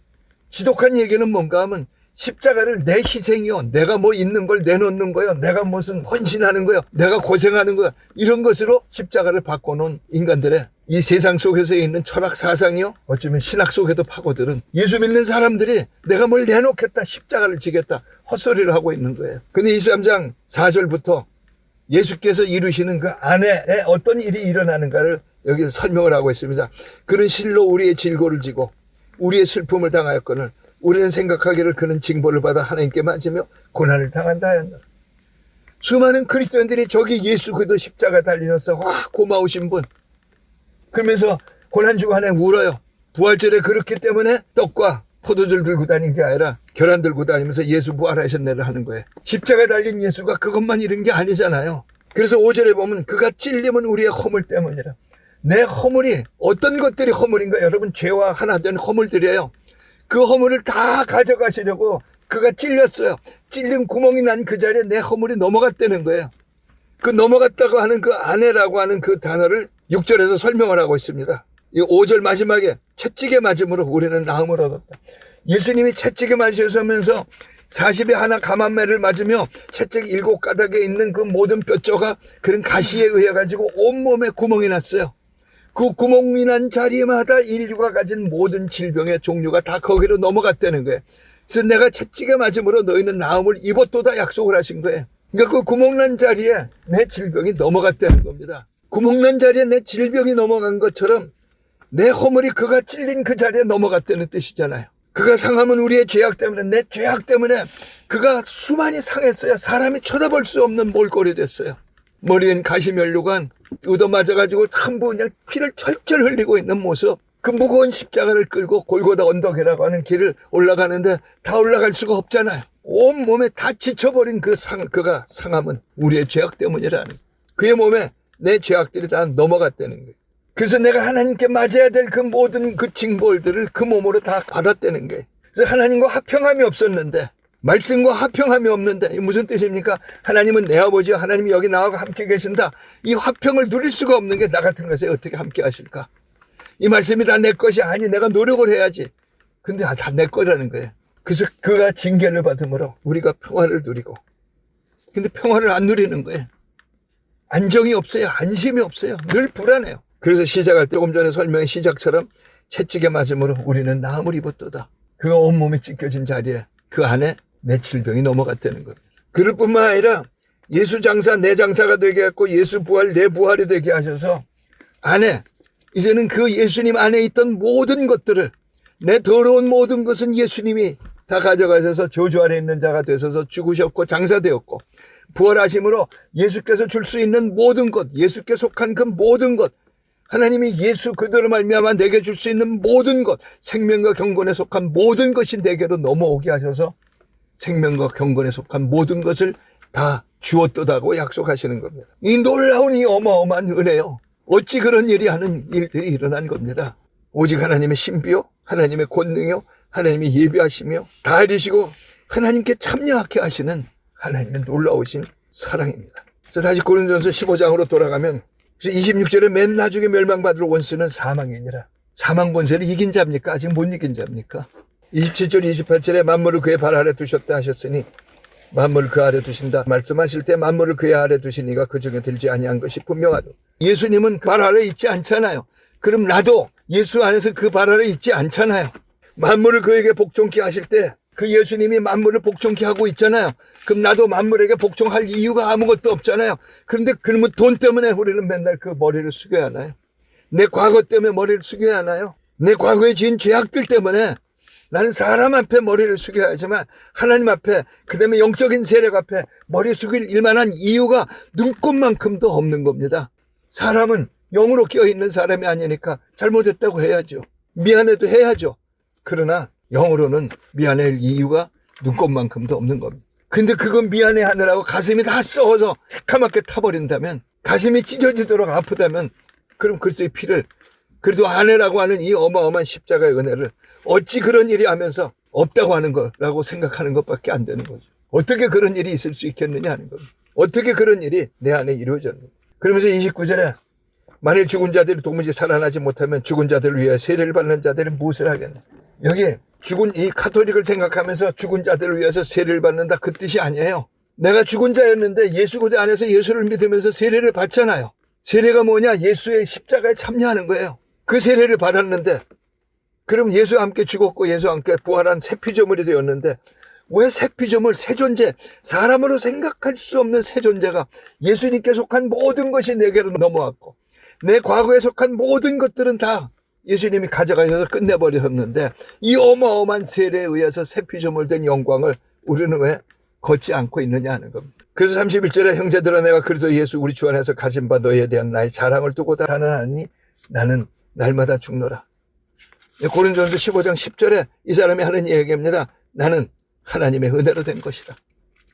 지독한 얘기는 뭔가 하면 십자가를 내 희생이요, 내가 뭐 있는 걸 내놓는 거요, 내가 무슨 헌신하는 거요, 내가 고생하는 거요, 이런 것으로 십자가를 바꿔놓은 인간들의 이 세상 속에서 있는 철학 사상이요, 어쩌면 신학 속에도 파고들은 예수 믿는 사람들이 내가 뭘 내놓겠다, 십자가를 지겠다 헛소리를 하고 있는 거예요. 근데 23장 4절부터 예수께서 이루시는 그 안에 어떤 일이 일어나는가를 여기서 설명을 하고 있습니다. 그는 실로 우리의 질고를 지고 우리의 슬픔을 당하였거늘 우리는 생각하기를 그는 징벌을 받아 하나님께 맞으며 고난을 당한다 하였노라. 수많은 그리스도인들이 저기 예수 그도 십자가 달리셔서 와 고마우신 분, 그러면서 고난주간에 울어요. 부활절에 그렇기 때문에 떡과 포도주를 들고 다닌 게 아니라 계란 들고 다니면서 예수 부활하셨네를 하는 거예요. 십자가에 달린 예수가 그것만 이룬 게 아니잖아요. 그래서 5절에 보면 그가 찔림은 우리의 허물 때문이라. 내 허물이 어떤 것들이 허물인가? 여러분, 죄와 하나 된 허물들이에요. 그 허물을 다 가져가시려고 그가 찔렸어요. 찔린 구멍이 난 그 자리에 내 허물이 넘어갔다는 거예요. 그 넘어갔다고 하는 그 아내라고 하는 그 단어를 6절에서 설명을 하고 있습니다. 이 5절 마지막에 채찍에 맞음으로 우리는 나음을 얻었다. 예수님이 채찍에 맞으셔면서 40에 하나 감한매를 맞으며 채찍 7가닥에 있는 그 모든 뼈조가 그런 가시에 의해 가지고 온몸에 구멍이 났어요. 그 구멍이 난 자리마다 인류가 가진 모든 질병의 종류가 다 거기로 넘어갔다는 거예요. 그래서 내가 채찍에 맞음으로 너희는 나음을 입었도다 약속을 하신 거예요. 그러니까 그 구멍난 자리에 내 질병이 넘어갔다는 겁니다. 구멍난 자리에 내 질병이 넘어간 것처럼 내 허물이 그가 찔린 그 자리에 넘어갔다는 뜻이잖아요. 그가 상하면 우리의 죄악 때문에, 내 죄악 때문에 그가 수많이 상했어요. 사람이 쳐다볼 수 없는 몰골이 됐어요. 머리엔 가시면류관 얻어맞아가지고 전부 그냥 피를 철철 흘리고 있는 모습. 그 무거운 십자가를 끌고 골고다 언덕이라고 하는 길을 올라가는데 다 올라갈 수가 없잖아요. 온 몸에 다 지쳐버린 그가 상함은 우리의 죄악 때문이라는, 그의 몸에 내 죄악들이 다 넘어갔다는 거예요. 그래서 내가 하나님께 맞아야 될 그 모든 그 징벌들을 그 몸으로 다 받았다는 거예요. 그래서 하나님과 화평함이 없었는데, 말씀과 화평함이 없는데, 이게 무슨 뜻입니까? 하나님은 내 아버지요, 하나님이 여기 나하고 함께 계신다. 이 화평을 누릴 수가 없는 게 나 같은 것에 어떻게 함께 하실까? 이 말씀이 다 내 것이 아니, 내가 노력을 해야지. 근데 다 내 거라는 거예요. 그래서 그가 징계를 받음으로 우리가 평화를 누리고, 근데 평화를 안 누리는 거예요. 안정이 없어요. 안심이 없어요. 늘 불안해요. 그래서 시작할 때 조금 전에 설명의 시작처럼 채찍에 맞음으로 우리는 나음을 입었도다. 그가 온몸이 찢겨진 자리에 그 안에 내 질병이 넘어갔다는 겁니다. 그럴 뿐만 아니라 예수 장사 내 장사가 되게 했고 예수 부활 내 부활이 되게 하셔서 안에 이제는 그 예수님 안에 있던 모든 것들을, 내 더러운 모든 것은 예수님이 다 가져가셔서 저주 아래 있는 자가 되셔서 죽으셨고 장사되었고, 부활하심으로 예수께서 줄 수 있는 모든 것, 예수께 속한 그 모든 것, 하나님이 예수 그대로 말미암아 내게 줄 수 있는 모든 것, 생명과 경건에 속한 모든 것이 내게로 넘어오게 하셔서 생명과 경건에 속한 모든 것을 다 주었도다고 약속하시는 겁니다. 이 놀라운 이 어마어마한 은혜요. 어찌 그런 일이 하는 일들이 일어난 겁니다. 오직 하나님의 신비요, 하나님의 권능이요, 하나님의 예비하시며 다 이루시고 하나님께 참여하게 하시는 하나님의 놀라우신 사랑입니다. 그래서 다시 고린도전서 15장으로 돌아가면 26절에 맨 나중에 멸망받을 원수는 사망이니라. 사망 권세를 이긴 자입니까? 아직 못 이긴 자입니까? 27절 28절에 만물을 그의 발 아래 두셨다 하셨으니 만물을 그 아래 두신다 말씀하실 때 만물을 그의 아래 두시니가 그 중에 들지 아니한 것이 분명하다. 예수님은 발 아래 있지 않잖아요. 그럼 나도 예수 안에서 그 발 아래 있지 않잖아요. 만물을 그에게 복종케 하실 때 그 예수님이 만물을 복종케 하고 있잖아요. 그럼 나도 만물에게 복종할 이유가 아무것도 없잖아요. 그런데 그러면 돈 때문에 우리는 맨날 그 머리를 숙여야 하나요? 내 과거 때문에 머리를 숙여야 하나요? 내 과거에 지은 죄악들 때문에 나는 사람 앞에 머리를 숙여야 하지만 하나님 앞에, 그 다음에 영적인 세력 앞에 머리 숙일 일만한 이유가 눈꼽만큼도 없는 겁니다. 사람은 영으로 깨어있는 사람이 아니니까 잘못했다고 해야죠. 미안해도 해야죠. 그러나 영으로는 미안할 이유가 눈꼽만큼도 없는 겁니다. 근데 그건 미안해 하느라고 가슴이 다 썩어서 새카맣게 타버린다면, 가슴이 찢어지도록 아프다면, 그럼 그리스도의 피를, 그래도 아내라고 하는 이 어마어마한 십자가의 은혜를 어찌 그런 일이 하면서 없다고 하는 거라고 생각하는 것밖에 안 되는 거죠. 어떻게 그런 일이 있을 수 있겠느냐 하는 겁니다. 어떻게 그런 일이 내 안에 이루어졌는가. 그러면서 29절에 만일 죽은 자들이 도무지 살아나지 못하면 죽은 자들을 위해 세례를 받는 자들은 무엇을 하겠나. 여기 죽은 이 가톨릭을 생각하면서 죽은 자들을 위해서 세례를 받는다, 그 뜻이 아니에요. 내가 죽은 자였는데 예수 고대 안에서 예수를 믿으면서 세례를 받잖아요. 세례가 뭐냐? 예수의 십자가에 참여하는 거예요. 그 세례를 받았는데, 그럼 예수와 함께 죽었고 예수와 함께 부활한 새 피조물이 되었는데, 왜 새 피조물, 새 존재, 사람으로 생각할 수 없는 새 존재가 예수님께 속한 모든 것이 내게로 넘어왔고 내 과거에 속한 모든 것들은 다 예수님이 가져가셔서 끝내버리셨는데, 이 어마어마한 세례에 의해서 새 피조물 된 영광을 우리는 왜 걷지 않고 있느냐 하는 겁니다. 그래서 31절에 형제들아 내가 그리스도 예수 우리 주 안에서 가진 바 너희에 대한 나의 자랑을 두고 다하니 나는 날마다 죽노라. 고린도전서 15장 10절에 이 사람이 하는 얘기입니다. 나는 하나님의 은혜로 된 것이다.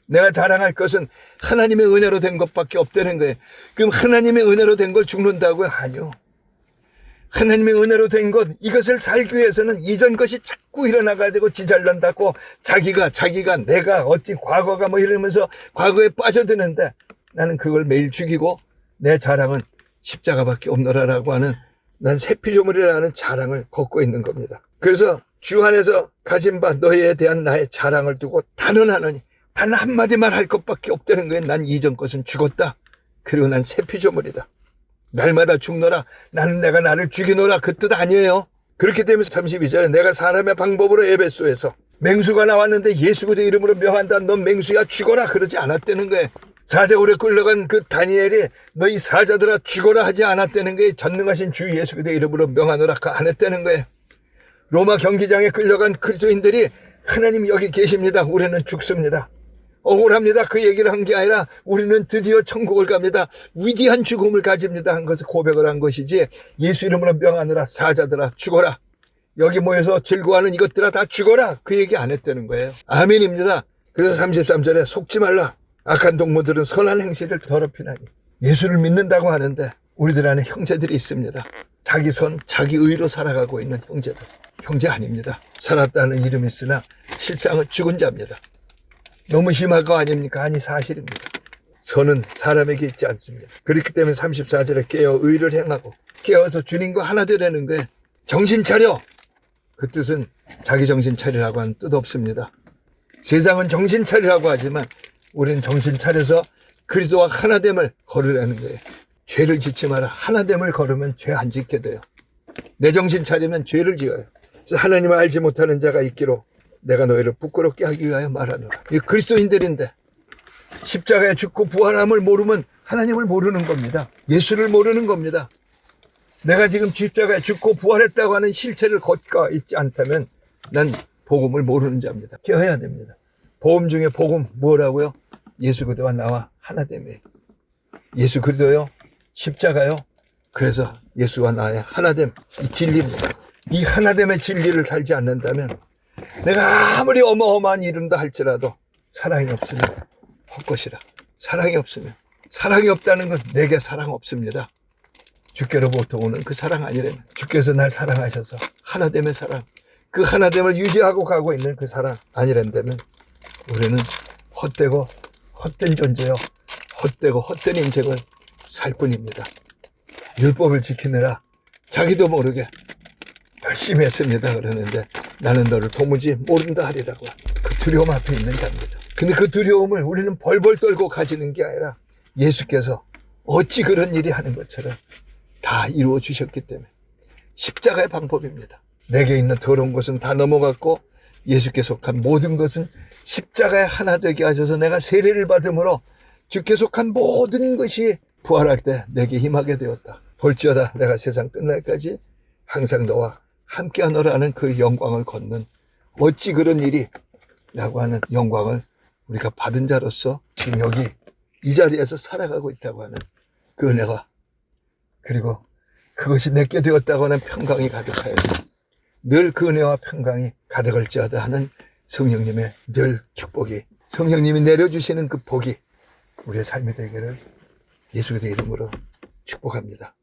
내가 자랑할 것은 하나님의 은혜로 된 것밖에 없다는 거예요. 그럼 하나님의 은혜로 된 걸 죽는다고요? 아니요. 하나님의 은혜로 된 것, 이것을 살기 위해서는 이전 것이 자꾸 일어나가야 되고 지잘난다고 자기가 내가 어찌 과거가 뭐 이러면서 과거에 빠져드는데, 나는 그걸 매일 죽이고 내 자랑은 십자가밖에 없노라라고 하는, 난 새 피조물이라는 자랑을 걷고 있는 겁니다. 그래서 주 안에서 가진 바 너희에 대한 나의 자랑을 두고 단언하노니, 단 한마디만 할 것밖에 없다는 거예요. 난 이전 것은 죽었다. 그리고 난 새 피조물이다. 날마다 죽노라. 나는 내가 나를 죽이노라. 그 뜻 아니에요. 그렇기 때문에 32절에 내가 사람의 방법으로 에베소에서 맹수가 나왔는데 예수 그리스도 이름으로 명한다. 넌 맹수야 죽어라. 그러지 않았다는 거예요. 사자굴에 끌려간 그 다니엘이 너희 사자들아 죽어라 하지 않았다는 거예요. 전능하신 주 예수 그리스도 이름으로 명하노라 안 했다는 거예요. 로마 경기장에 끌려간 그리스도인들이 하나님 여기 계십니다. 우리는 죽습니다. 억울합니다. 그 얘기를 한 게 아니라 우리는 드디어 천국을 갑니다. 위대한 죽음을 가집니다. 한 것을 고백을 한 것이지, 예수 이름으로 명하노라 사자들아 죽어라. 여기 모여서 즐거워하는 이것들아 다 죽어라. 그 얘기 안 했다는 거예요. 아멘입니다. 그래서 33절에 속지 말라. 악한 동무들은 선한 행실을 더럽히나니. 예수를 믿는다고 하는데 우리들 안에 형제들이 있습니다. 자기 선, 자기 의로 살아가고 있는 형제들. 형제 아닙니다. 살았다는 이름이 있으나 실상은 죽은 자입니다. 너무 심한 거 아닙니까? 아니, 사실입니다. 선은 사람에게 있지 않습니다. 그렇기 때문에 34절에 깨어 의를 행하고 깨어서 주님과 하나 되라는 거예요. 정신 차려. 그 뜻은 자기 정신 차리라고 하는 뜻 없습니다. 세상은 정신 차리라고 하지만 우리는 정신 차려서 그리스도와 하나됨을 걸으라는 거예요. 죄를 짓지 마라. 하나됨을 걸으면 죄 안 짓게 돼요. 내 정신 차리면 죄를 지어요. 그래서 하나님을 알지 못하는 자가 있기로 내가 너희를 부끄럽게 하기 위하여 말하노라. 이 그리스도인들인데 십자가에 죽고 부활함을 모르면 하나님을 모르는 겁니다. 예수를 모르는 겁니다. 내가 지금 십자가에 죽고 부활했다고 하는 실체를 걷고 있지 않다면 난 복음을 모르는 자입니다. 깨어야 됩니다. 복음 중에 복음 뭐라고요? 예수 그리스도와 나와 하나됨이에요. 예수 그리스도요, 십자가요. 그래서 예수와 나의 하나됨, 이 진리입니다. 이 하나됨의 진리를 살지 않는다면 내가 아무리 어마어마한 이름도 할지라도 사랑이 없으면 헛것이라. 사랑이 없으면, 사랑이 없다는 건 내게 사랑 없습니다. 주께로부터 오는 그 사랑 아니라면, 주께서 날 사랑하셔서 하나됨의 사랑, 그 하나됨을 유지하고 가고 있는 그 사랑 아니란다면 우리는 헛되고 헛된 존재요, 헛되고 헛된 인생을 살 뿐입니다. 율법을 지키느라 자기도 모르게 열심히 했습니다. 그러는데 나는 너를 도무지 모른다 하리라고 그 두려움 앞에 있는 자입니다. 근데 그 두려움을 우리는 벌벌 떨고 가지는 게 아니라 예수께서 어찌 그런 일이 하는 것처럼 다 이루어 주셨기 때문에 십자가의 방법입니다. 내게 있는 더러운 것은 다 넘어갔고 예수께 속한 모든 것은 십자가에 하나 되게 하셔서 내가 세례를 받음으로 주께 속한 모든 것이 부활할 때 내게 임하게 되었다. 볼지어다 내가 세상 끝날까지 항상 너와 함께하노라는 그 영광을 걷는, 어찌 그런 일이 라고 하는 영광을 우리가 받은 자로서 지금 여기 이 자리에서 살아가고 있다고 하는 그 은혜가, 그리고 그것이 내게 되었다고 하는 평강이 가득하여서 늘 그 은혜와 평강이 가득할지어다 하는 성령님의 늘 축복이, 성령님이 내려주시는 그 복이 우리의 삶이 되기를 예수 그리스도의 이름으로 축복합니다.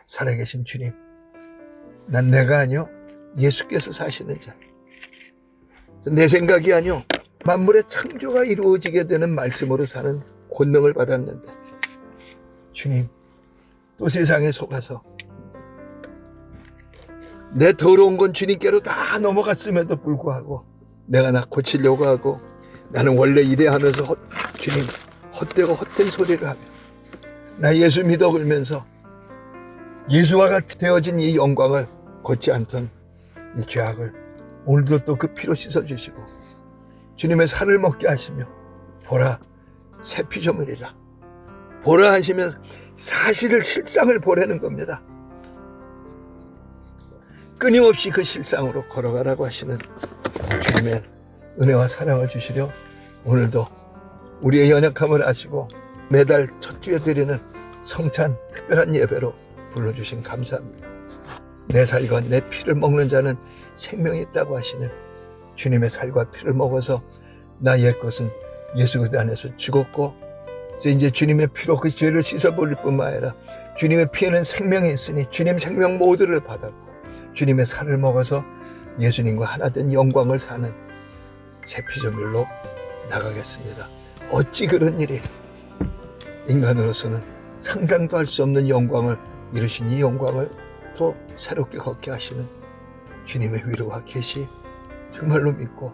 살아계신 주님, 난 내가 아니요 예수께서 사시는 자, 내 생각이 아니요 만물의 창조가 이루어지게 되는 말씀으로 사는 권능을 받았는데 주님, 또 세상에 속아서 내 더러운 건 주님께로 다 넘어갔음에도 불구하고 내가 나 고치려고 하고 나는 원래 이래 하면서 주님 헛되고 헛된 소리를 하며 나 예수 믿어 걸면서 예수와 같이 되어진 이 영광을 걷지 않던 이 죄악을 오늘도 또 그 피로 씻어주시고 주님의 살을 먹게 하시며 보라 새 피조물이라, 보라 하시면 사실을 실상을 보라는 겁니다. 끊임없이 그 실상으로 걸어가라고 하시는 주님의 은혜와 사랑을 주시려 오늘도 우리의 연약함을 아시고 매달 첫 주에 드리는 성찬 특별한 예배로 불러주신 감사합니다. 내 살과 내 피를 먹는 자는 생명이 있다고 하시는 주님의 살과 피를 먹어서 나 옛 것은 예수 그리스도 안에서 죽었고 이제 주님의 피로 그 죄를 씻어버릴 뿐만 아니라 주님의 피에는 생명이 있으니 주님 생명 모두를 받았고 주님의 살을 먹어서 예수님과 하나 된 영광을 사는 새 피조물로 나가겠습니다. 어찌 그런 일이 인간으로서는 상상도 할 수 없는 영광을 이루신 이 영광을 또 새롭게 걷게 하시는 주님의 위로와 계시 정말로 믿고,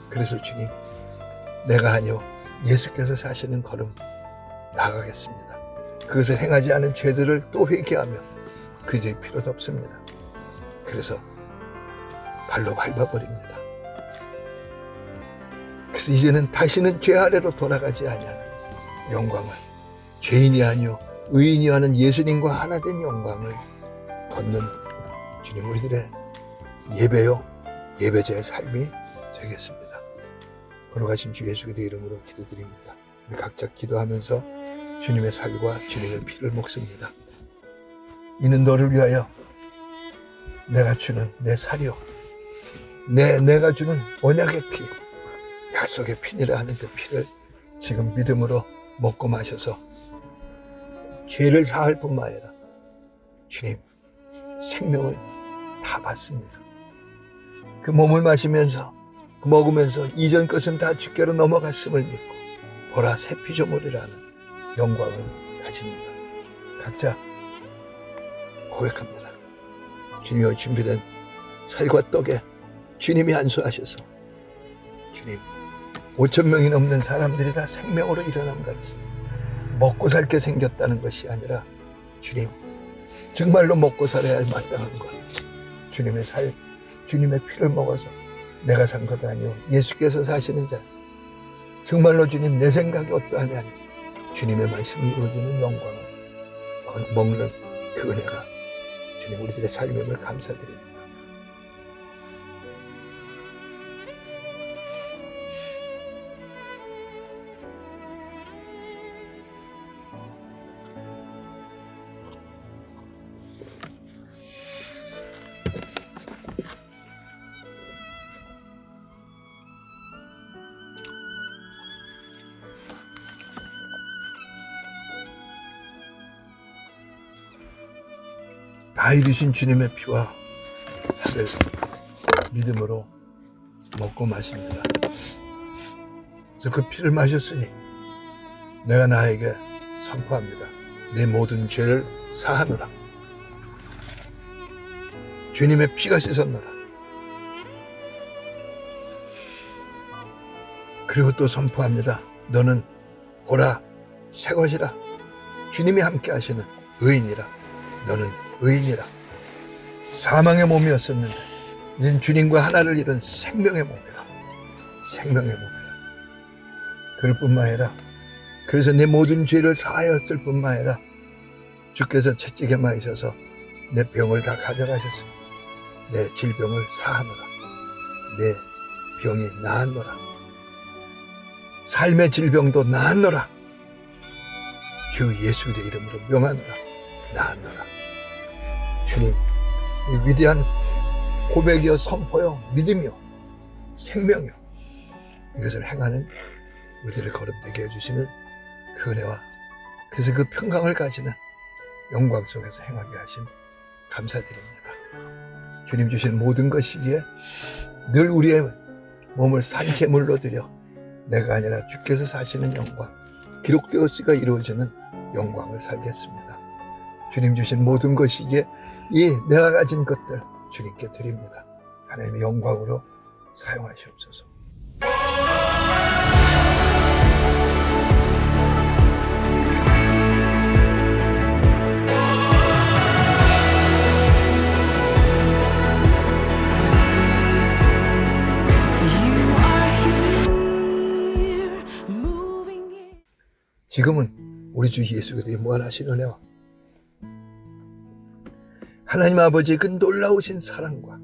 그래서 주님 내가 아니요 예수께서 사시는 걸음 나가겠습니다. 그것을 행하지 않은 죄들을 또 회개하며 그들의 필요도 없습니다. 그래서 발로 밟아버립니다. 그래서 이제는 다시는 죄 아래로 돌아가지 아니하는 영광을, 죄인이 아니요 의인이 하는 예수님과 하나 된 영광을 걷는 주님 우리들의 예배요 예배자의 삶이 되겠습니다. 걸어가신 주 예수 그리스도의 이름으로 기도드립니다. 우리 각자 기도하면서 주님의 살과 주님의 피를 먹습니다. 이는 너를 위하여 내가 주는 내 살이요 내가 주는 언약의 피, 약속의 피니라 하는 그 피를 지금 믿음으로 먹고 마셔서 죄를 사할 뿐만 아니라 주님 생명을 다 받습니다. 그 몸을 마시면서 그 먹으면서 이전 것은 다 주께로 넘어갔음을 믿고 보라 새 피조물이라는 영광을 가집니다. 각자 고백합니다. 주님의 준비된 살과 떡에 주님이 안수하셔서 주님 5,000명이 넘는 사람들이 다 생명으로 일어난 같이 먹고 살게 생겼다는 것이 아니라 주님 정말로 먹고 살아야 할 마땅한 것, 주님의 살, 주님의 피를 먹어서 내가 산 것 아니요 예수께서 사시는 자, 정말로 주님 내 생각이 어떠하면 아니요 주님의 말씀이 이루어지는 영광을 먹는 그 은혜가 주님 우리들의 삶임을 감사드립니다. 다 이루신 주님의 피와 살을 믿음으로 먹고 마십니다. 그래서 그 피를 마셨으니 내가 나에게 선포합니다. 내 모든 죄를 사하노라. 주님의 피가 씻었노라. 그리고 또 선포합니다. 너는 보라 새 것이라. 주님이 함께 하시는 의인이라. 너는 의인이라. 사망의 몸이었었는데 이젠 주님과 하나를 이룬 생명의 몸이라. 생명의 몸이라. 그럴 뿐만 아니라 그래서 내 모든 죄를 사하였을 뿐만 아니라 주께서 채찍에 맞으셔서 내 병을 다 가져가셨습니다. 내 질병을 사하노라. 내 병이 나았노라. 삶의 질병도 나았노라. 주 예수 그리스도의 이름으로 명하노라. 나았노라. 주님, 이 위대한 고백이요 선포요 믿음이요 생명이요 이것을 행하는 우리들을 거듭되게 해주시는 그 은혜와 그래서 그 평강을 가지는 영광 속에서 행하게 하심 감사드립니다. 주님 주신 모든 것이기에 늘 우리의 몸을 산제물로 드려 내가 아니라 주께서 사시는 영광 기록되었으니까 이루어지는 영광을 살겠습니다. 주님 주신 모든 것이기에 이 내가 가진 것들 주님께 드립니다. 하나님의 영광으로 사용하시옵소서. 지금은 우리 주 예수 그리스도의 무한하신 은혜와 하나님 아버지의 그 놀라우신 사랑과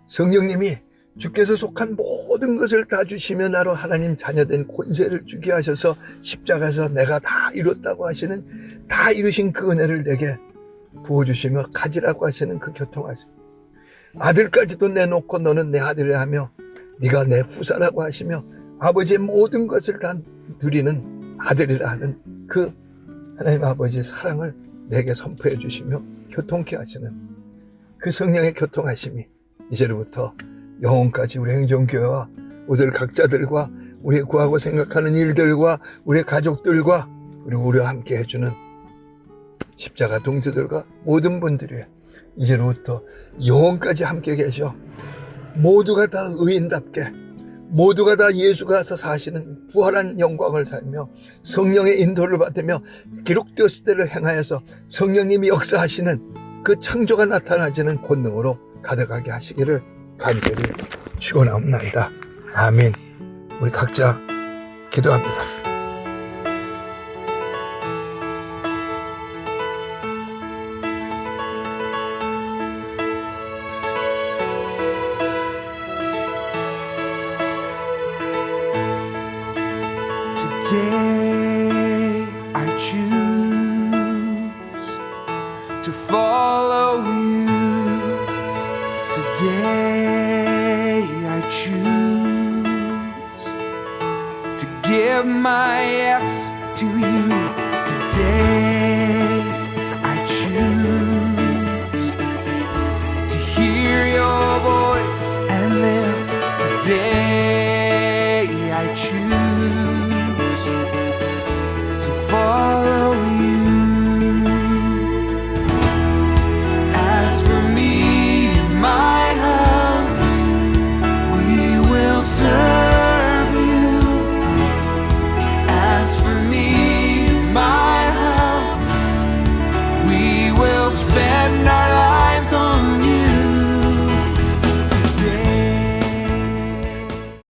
성령님이 주께서 속한 모든 것을 다 주시며 나로 하나님 자녀된 권세를 주게 하셔서 십자가에서 내가 다 이뤘다고 하시는 다 이루신 그 은혜를 내게 부어주시며 가지라고 하시는 그 교통하심 아들까지도 내놓고 너는 내 아들이라 하며 네가 내 후사라고 하시며 아버지의 모든 것을 다 누리는 아들이라 하는 그 하나님 아버지의 사랑을 내게 선포해 주시며 교통케 하시는 그 성령의 교통하심이 이제로부터 영혼까지 우리 행정교회와 우리들 각자들과 우리 구하고 생각하는 일들과 우리 가족들과 그리고 우리와 함께 해주는 십자가 동지들과 모든 분들이 이제로부터 영혼까지 함께 계셔 모두가 다 의인답게 모두가 다 예수가 사시는 부활한 영광을 살며 성령의 인도를 받으며 기록되었을 때를 행하여서 성령님이 역사하시는 그 창조가 나타나지는 권능으로 가득하게 하시기를 간절히 축원하옵나이다. 아멘. 우리 각자 기도합니다. Today I choose to follow you. Today I choose to give my yes to you. Today